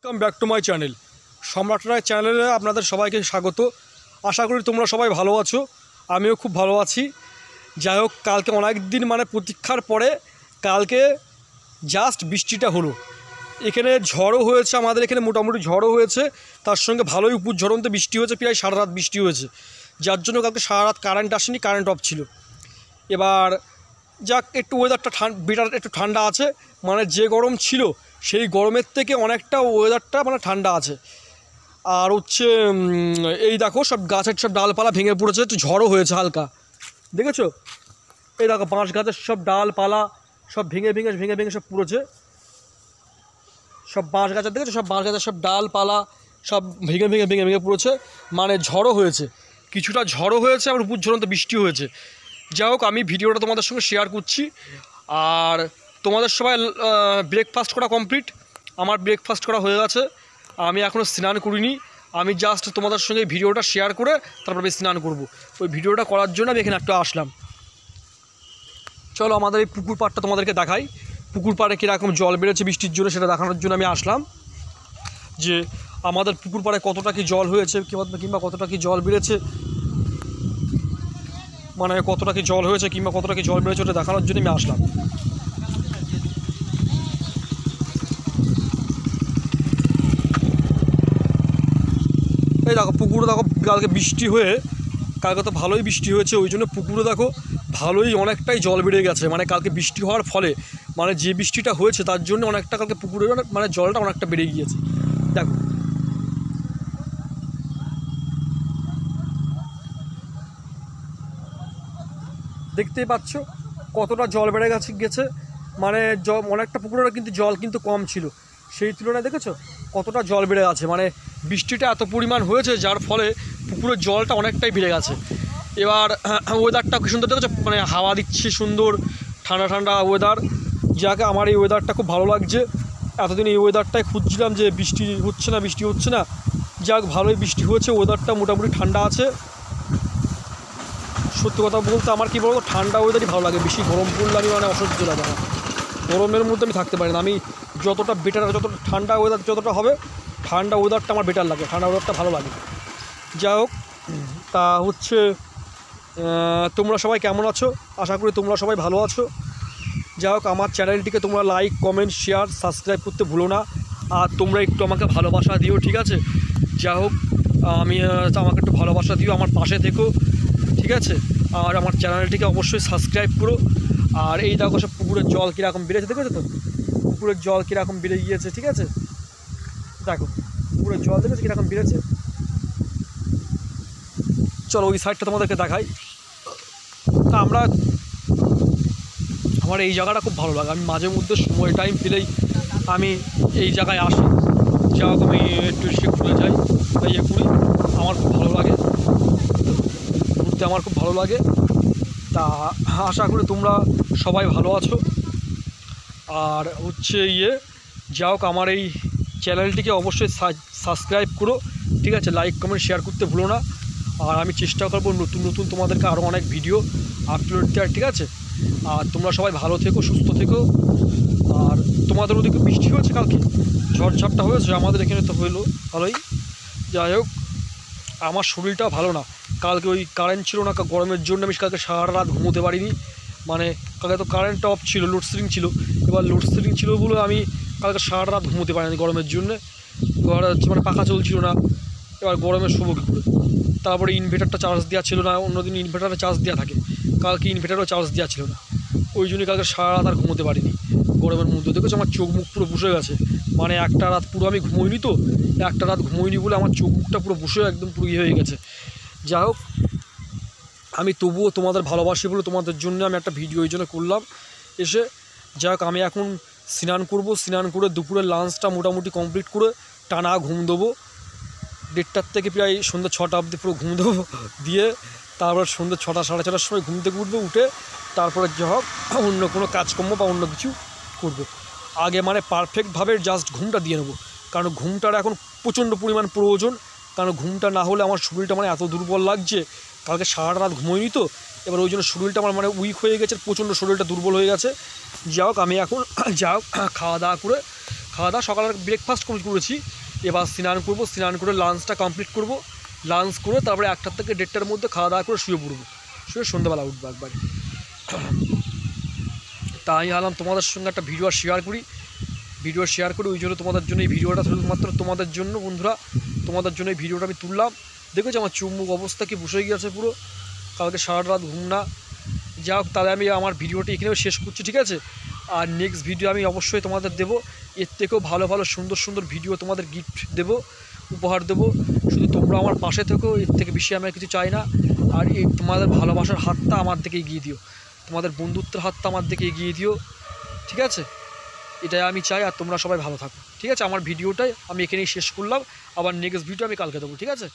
Welcome back to my channel সম্রাট রায় চ্যানেলে আপনাদের সবাইকে স্বাগত। আশা করি তোমরা সবাই ভালো আছো, আমিও খুব ভালো আছি। যাই হোক, কালকে অনেক দিন প্রতীক্ষার পরে কালকে জাস্ট বৃষ্টিটা হলো। এখানে ঝড়ও হয়েছে, আমাদের এখানে মোটামুটি ঝড়ও হয়েছে, তার সঙ্গে ভালোই উপর ঝড়ন্তে বৃষ্টি হয়েছে, প্রায় সারা রাত বৃষ্টি হয়েছে, যার জন্য কালকে সারা রাত কারেন্ট আসেনি, কারেন্ট অফ ছিল। এবার যাক, একটু ওয়েদারটা বিরাট একটু ঠান্ডা আছে, যে গরম ছিল সেই গরমের থেকে অনেকটা ওয়েদারটা ঠান্ডা আছে। আর হচ্ছে এই দেখো, সব গাছের সব ডালপালা ভেঙে পড়েছে, একটু ঝড়ও হয়েছে হালকা, দেখেছো? এই দেখো, বাঁশ গাছের সব ডালপালা সব ভেঙে ভেঙে সব পড়েছে, সব বাঁশ গাছের, দেখেছো? সব বাঁশ গাছের সব ডালপালা সব ভেঙে ভেঙে পড়েছে, ঝড়ও হয়েছে, কিছুটা ঝড়ও হয়েছে, আবার উপর ঝড়ন্ত বৃষ্টি হয়েছে। যাই হোক, আমি ভিডিওটা তোমাদের সঙ্গে শেয়ার করছি। আর তোমাদের সবাই ব্রেকফাস্ট করা কমপ্লিট? আমার ব্রেকফাস্ট করা হয়ে গেছে, আমি এখনও স্নান করিনি। আমি জাস্ট তোমাদের সঙ্গে ভিডিওটা শেয়ার করে তারপর আমি স্নান করব। ওই ভিডিওটা করার জন্য আমি এখানে একটু আসলাম। চলো আমাদের এই পুকুর পাড়টা তোমাদেরকে দেখাই, পুকুর পাড়ে কীরকম জল বেড়েছে বৃষ্টির জন্য, সেটা দেখানোর জন্য আমি আসলাম। যে আমাদের পুকুর পাড়ে কতটা কি জল হয়েছে কিংবা কতটা কি জল বেড়েছে, কতটা কি জল হয়েছে কিংবা কতটা কি জল বেড়েছে, ওটা দেখানোর জন্য আমি আসলাম। এই দেখো, পুকুরে দেখো, কালকে বৃষ্টি হয়ে, কালকে তো ভালোই বৃষ্টি হয়েছে, ওই জন্য পুকুরে দেখো ভালোই অনেকটাই জল বেড়ে গেছে। কালকে বৃষ্টি হওয়ার ফলে যে বৃষ্টিটা হয়েছে তার জন্য অনেকটা কালকে পুকুরে জলটা অনেকটা বেড়ে গিয়েছে। দেখো, দেখতেই পাচ্ছ কতটা জল বেড়ে গেছে। অনেকটা পুকুরের কিন্তু জল কিন্তু কম ছিল, সেই তুলনায় দেখেছো কতটা জল বেড়ে গেছে। বৃষ্টিটা এত পরিমাণ হয়েছে যার ফলে পুকুরের জলটা অনেকটাই বেড়ে গেছে। এবার ওয়েদারটা কি সুন্দর দেখেছো, হাওয়া দিচ্ছে, সুন্দর ঠান্ডা ঠান্ডা ওয়েদার। যাকে আমার এই ওয়েদারটা খুব ভালো লাগছে। এতদিন এই ওয়েদারটাই খুঁজছিলাম যে বৃষ্টি হচ্ছে না। যাক, ভালোই বৃষ্টি হয়েছে, ওয়েদারটা মোটামুটি ঠান্ডা আছে। সত্যি কথা বলতে আমার কি বলবো, ঠান্ডা ওয়েদারই ভালো লাগে। বেশি গরম পড়লে আমি অসহ্য লাগে আমার, গরমের মধ্যে আমি থাকতে পারি না। আমি যতটা ঠান্ডা ওয়েদার যতটা হবে, ঠান্ডা ওয়েদারটা আমার বেটার লাগে, ঠান্ডা ওয়েদারটা ভালো লাগে। যাই হোক, তা হচ্ছে তোমরা সবাই কেমন আছো? আশা করি তোমরা সবাই ভালো আছো। যাই হোক, আমার চ্যানেলটিকে তোমরা লাইক, কমেন্ট, শেয়ার, সাবস্ক্রাইব করতে ভুলো না। আর তোমরা একটু আমাকে ভালোবাসা দিও, ঠিক আছে? যাই হোক, আমাকে একটু ভালোবাসা দিও, আমার পাশে থেকো, ঠিক আছে? আর আমার চ্যানেলটিকে অবশ্যই সাবস্ক্রাইব করো। আর এই দেখো, সব পুকুরের জল কীরকম বেড়েছে, দেখেছো তো? পুকুরের জল কীরকম বেড়ে গিয়েছে, ঠিক আছে? দেখো, পুকুরের জল দেখেছো কীরকম বেড়েছে। চলো ওই সাইডটা তোমাদেরকে দেখাই। তা আমার এই জায়গাটা খুব ভালো লাগে, আমি মাঝে মধ্যে সময় টাইম পেলেই আমি এই জায়গায় আসি। যা হোক, আমি একটু ঘুরে যাই বা করি, আমার খুব ভালো লাগে ঘুরতে, আমার খুব ভালো লাগে। তা আশা করি তোমরা সবাই ভালো আছো। আর হচ্ছে যা হোক, আমার এই চ্যানেলটিকে অবশ্যই সাবস্ক্রাইব করো, ঠিক আছে? লাইক, কমেন্ট, শেয়ার করতে ভুলো না। আর আমি চেষ্টা করবো নতুন তোমাদেরকে আরও অনেক ভিডিও আপলোড দেওয়ার, ঠিক আছে? আর তোমরা সবাই ভালো থেকো, সুস্থ থেকো। আর তোমাদের ওদিকে বৃষ্টি হয়েছে কালকে, ঝড়ঝাপটা হয়েছে? আমাদের এখানে তো হইলো ভালোই। যাই হোক, আমার শরীরটাও ভালো না, কালকে ওই কারেন্ট ছিল না, গরমের জন্য আমি কালকে সারা রাত ঘুমোতে পারিনি। কালকে তো কারেন্টটা অফ ছিল, লোডশেডিং ছিল। এবার লোডশেডিং ছিল বলে আমি কালকে সারা রাত ঘুমোতে পারিনি গরমের জন্য। ঘরে হচ্ছে পাখা চলছিল না, এবার গরমে শোবো কী করে? তারপরে ইনভার্টারটা চার্জ দেওয়া ছিল না, অন্যদিন ইনভার্টারে চার্জ দেওয়া থাকে, কালকে ইনভার্টারও চার্জ দেওয়া ছিল না। ওই জন্যই কালকে সারা রাত আর ঘুমোতে পারিনি গরমের মধ্যে। দেখেছো আমার চোখ মুখ পুরো বসে গেছে, একটা রাত পুরো আমি ঘুমোইনি, তো একটা রাত ঘুমোইনি বলে আমার চোখ মুখটা পুরো বসে একদম পুরো হয়ে গেছে। যাই হোক, আমি তবুও তোমাদের ভালোবাসি বলে তোমাদের জন্য আমি একটা ভিডিও এই জন্য করলাম এসে। যাই হোক, আমি এখন স্নান করব, স্নান করে দুপুরের লাঞ্চটা মোটামুটি কমপ্লিট করে টানা ঘুম দেবো। 1:30 থেকে প্রায় সন্ধ্যা 6টা অবধি পুরো ঘুম দেবো, দিয়ে তারপর সন্ধ্যা 6টা, 6:30টার সময় ঘুম থেকে উঠবো, উঠে তারপরে যা হোক অন্য কোনো কাজকর্ম বা অন্য কিছু করবো। আগে পারফেক্টভাবে জাস্ট ঘুমটা দিয়ে নেবো, কারণ ঘুমটার এখন প্রচণ্ড পরিমাণ প্রয়োজন। কারণ ঘুমটা না হলে আমার শরীরটা এত দুর্বল লাগছে, কালকে সারা রাত ঘুমোইনি তো, এবার ওই জন্য শরীরটা আমার উইক হয়ে গেছে, প্রচণ্ড শরীরটা দুর্বল হয়ে গেছে। যাই হোক, আমি এখন খাওয়া দাওয়া খাওয়া দাওয়া সকালের ব্রেকফাস্ট করেছি, এবার স্নান করবো, স্নান করে লাঞ্চটা কমপ্লিট করব, লাঞ্চ করে তারপরে 1টা থেকে 1:30টার মধ্যে খাওয়া দাওয়া করে শুয়ে পড়বো, শুয়ে সন্ধ্যাবেলা উঠবো একবারে। তাই ভাবলাম তোমাদের সঙ্গে একটা ভিডিও শেয়ার করি, ওই জন্য তোমাদের জন্য এই ভিডিওটা, শুধুমাত্র তোমাদের জন্য বন্ধুরা, তোমাদের জন্য এই ভিডিওটা আমি তুললাম। দেখেছো আমার চুমুক অবস্থা কি বসে গিয়েছে পুরো, কালকে সারা রাত ঘুম না। যা হোক, তাহলে আমি আমার ভিডিওটি এখানেও শেষ করছি, ঠিক আছে? আর নেক্সট ভিডিও আমি অবশ্যই তোমাদের দেবো, এর থেকেও ভালো ভালো সুন্দর সুন্দর ভিডিও তোমাদের গিফট দেবো, উপহার দেবো। শুধু তোমরা আমার পাশে থেকো, এর থেকে বেশি আমি কিছু চাই না। আর এই তোমাদের ভালোবাসার হাতটা আমার দিকে এগিয়ে দিও, তোমাদের বন্ধুত্বের হাতটা আমার দিকে এগিয়ে দিও, ঠিক আছে? এটাই আমি চাই। আর তোমরা সবাই ভালো থাকো, ঠিক আছে? আমার ভিডিওটাই আমি এখানেই শেষ করলাম, আবার নেক্সট ভিডিও আমি কালকে দেবো, ঠিক আছে?